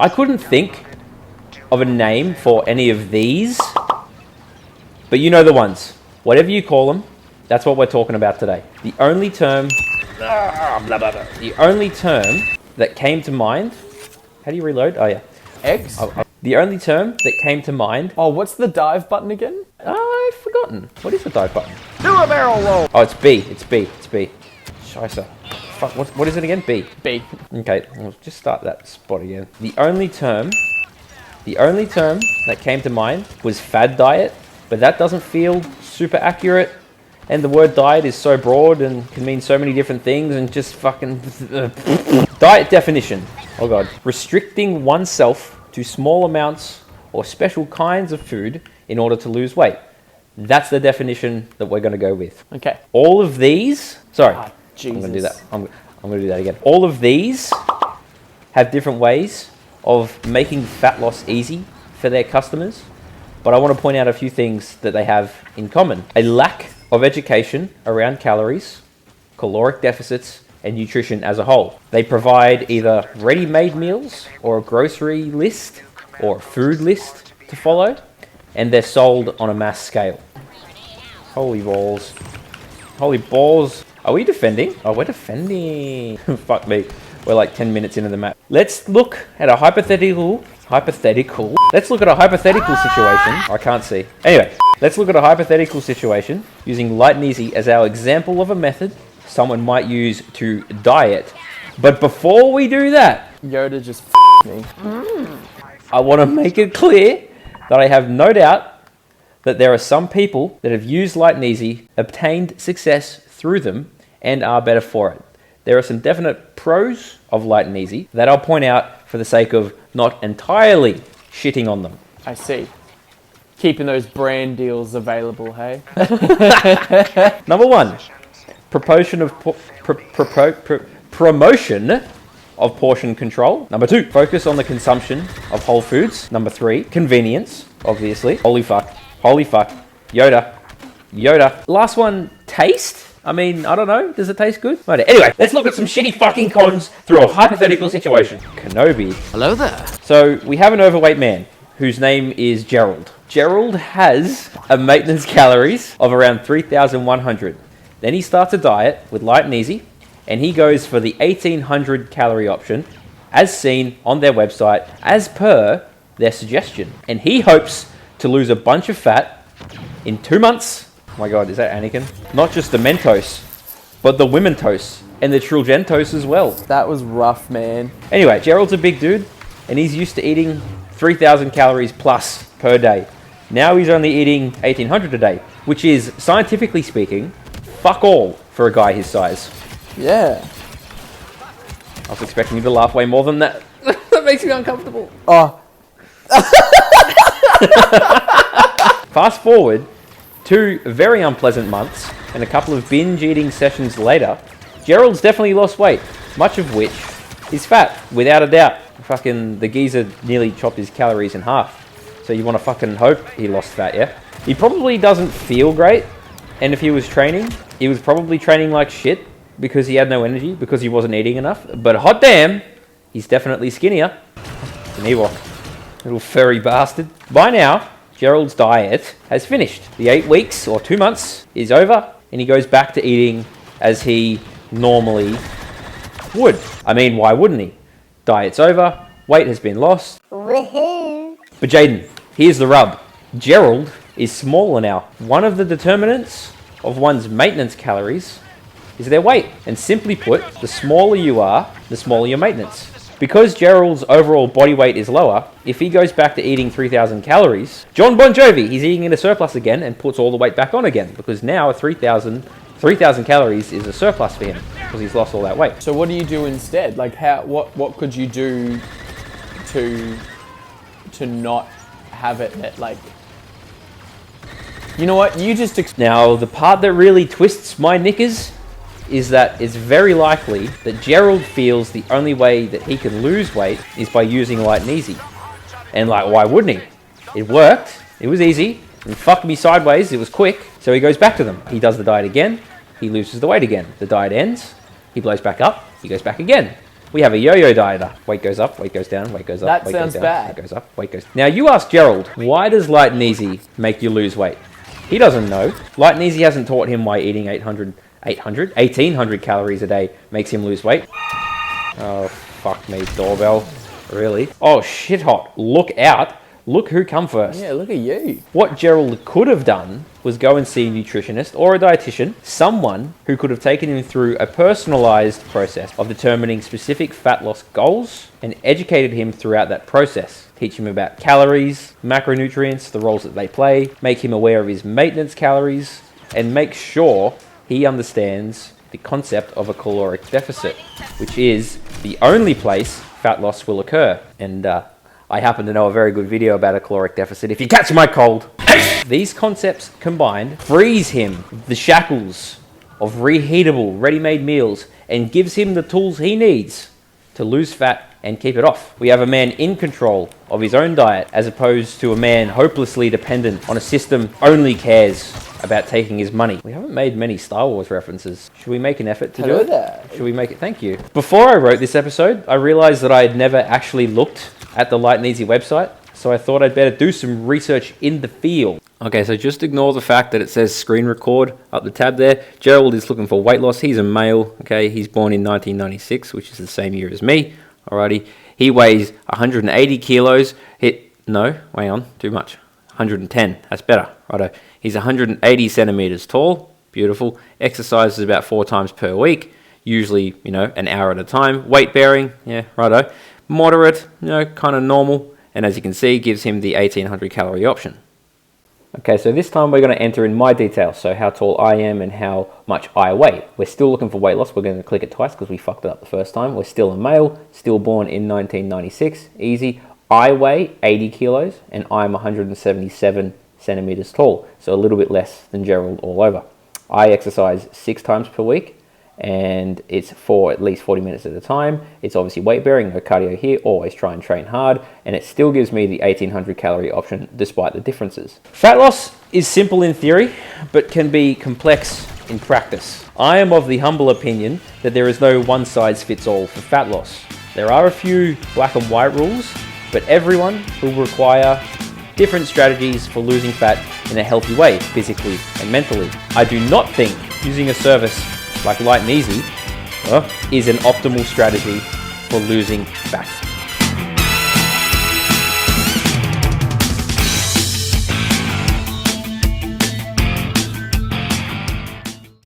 I couldn't think of a name for any of these, but you know the ones. Whatever you call them, that's what we're talking about today. The only term that came to mind... How do you reload? Oh, yeah. X? The only term that came to mind... Oh, what's the dive button again? I've forgotten. What is the dive button? Do a barrel roll! Oh, it's B. It's B. It's B. Scheisse. Fuck, what is it again? B. B. Okay, we'll just start that spot again. The only term that came to mind was fad diet, but that doesn't feel super accurate. And the word diet is so broad and can mean so many different things and just fucking... Diet definition. Oh god. Restricting oneself to small amounts or special kinds of food in order to lose weight. That's the definition that we're going to go with. Okay. All of these... Sorry. Jesus. I'm going to do that. I'm going to do that again. All of these have different ways of making fat loss easy for their customers. But I want to point out a few things that they have in common. A lack of education around calories, caloric deficits, and nutrition as a whole. They provide either ready-made meals or a grocery list or a food list to follow, and they're sold on a mass scale. Holy balls. Holy balls. Are we defending? Oh, we're defending. Fuck me. We're like 10 minutes into the match. Let's look at a hypothetical. Let's look at a hypothetical situation. I can't see. Anyway, let's look at a hypothetical situation using Light and Easy as our example of a method someone might use to diet. But before we do that, Yoda just me. I want to make it clear that I have no doubt that there are some people that have used Light and Easy, obtained success through them, and are better for it. There are some definite pros of Light and Easy that I'll point out for the sake of not entirely shitting on them. I see. Keeping those brand deals available, hey? Number one, promotion of portion control. Number two, focus on the consumption of whole foods. Number three, convenience, obviously. Holy fuck. Yoda. Last one, taste. I mean, I don't know. Does it taste good? Right. Anyway, let's look at some shitty fucking cons through a hypothetical situation. Kenobi. Hello there. So, we have an overweight man whose name is Gerald. Gerald has a maintenance calories of around 3,100. Then he starts a diet with Light and Easy, and he goes for the 1,800 calorie option, as seen on their website, as per their suggestion. And he hopes to lose a bunch of fat in 2 months. Oh my god, is that Anakin? Not just the Mentos, but the Womentos and the Trilgentos as well. That was rough, man. Anyway, Gerald's a big dude, and he's used to eating 3,000 calories plus per day. Now he's only eating 1,800 a day, which is, scientifically speaking, fuck all for a guy his size. Yeah. I was expecting you to laugh way more than that. That makes me uncomfortable. Oh. Fast forward 2 very unpleasant months and a couple of binge eating sessions later, Gerald's definitely lost weight, much of which is fat, without a doubt. Fucking the geezer nearly chopped his calories in half. So you want to fucking hope he lost fat, yeah? He probably doesn't feel great, and if he was training, he was probably training like shit because he had no energy, because he wasn't eating enough. But hot damn, he's definitely skinnier. It's an Ewok. Little furry bastard. By now, Gerald's diet has finished. The 8 weeks or 2 months is over, and he goes back to eating as he normally would. I mean, why wouldn't he? Diet's over, weight has been lost. Woohoo! But Jaden, here's the rub. Gerald is smaller now. One of the determinants of one's maintenance calories is their weight. And simply put, the smaller you are, the smaller your maintenance. Because Gerald's overall body weight is lower, if he goes back to eating 3,000 calories, John Bon Jovi, he's eating in a surplus again and puts all the weight back on again. Because now 3,000 calories is a surplus for him because he's lost all that weight. So what do you do instead? Like what could you do to not have it that, like, you know what, you just Now, the part that really twists my knickers is that it's very likely that Gerald feels the only way that he can lose weight is by using Light and Easy. And like, why wouldn't he? It worked, it was easy, and fucked me sideways, it was quick, so he goes back to them. He does the diet again, he loses the weight again. The diet ends, he blows back up, he goes back again. We have a yo-yo dieter. Weight goes up, weight goes down, weight goes up, That weight sounds goes down, bad. weight goes up, weight goes. Now you ask Gerald, why does Light and Easy make you lose weight? He doesn't know. Light and Easy hasn't taught him why eating 1,800 calories a day makes him lose weight. Oh, fuck me, doorbell. Really? Oh, shit hot. Look out. Look who come first. Yeah, look at you. What Gerald could have done was go and see a nutritionist or a dietitian, someone who could have taken him through a personalized process of determining specific fat loss goals and educated him throughout that process. Teach him about calories, macronutrients, the roles that they play, make him aware of his maintenance calories, and make sure he understands the concept of a caloric deficit, which is the only place fat loss will occur. And I happen to know a very good video about a caloric deficit if you catch my cold. These concepts combined frees him the shackles of reheatable, ready-made meals and gives him the tools he needs to lose fat and keep it off. We have a man in control of his own diet as opposed to a man hopelessly dependent on a system only cares about taking his money. We haven't made many Star Wars references. Should we make an effort to do it? That. Should we make it? Thank you. Before I wrote this episode, I realized that I had never actually looked at the Light and Easy website, so I thought I'd better do some research in the field. Okay, so just ignore the fact that it says screen record up the tab there. Gerald is looking for weight loss. He's a male, okay? He's born in 1996, which is the same year as me. Alrighty. He weighs 180 kilos. No, hang on, too much. 110, that's better. Righto. He's 180 centimeters tall. Beautiful. Exercises about 4 times per week. Usually, an hour at a time. Weight bearing, yeah, righto. Moderate, kind of normal, and as you can see, gives him the 1,800 calorie option. Okay, so this time we're going to enter in my details, so how tall I am and how much I weigh. We're still looking for weight loss. We're going to click it twice because we fucked it up the first time. We're still a male, still born in 1996, easy. I weigh 80 kilos and I'm 177 centimeters tall, so a little bit less than Gerald all over. I exercise 6 times per week, and it's for at least 40 minutes at a time. It's obviously weight bearing, no cardio here, always try and train hard, and it still gives me the 1,800 calorie option despite the differences. Fat loss is simple in theory, but can be complex in practice. I am of the humble opinion that there is no one size fits all for fat loss. There are a few black and white rules, but everyone will require different strategies for losing fat in a healthy way, physically and mentally. I do not think using a service like Light and Easy is an optimal strategy for losing fat.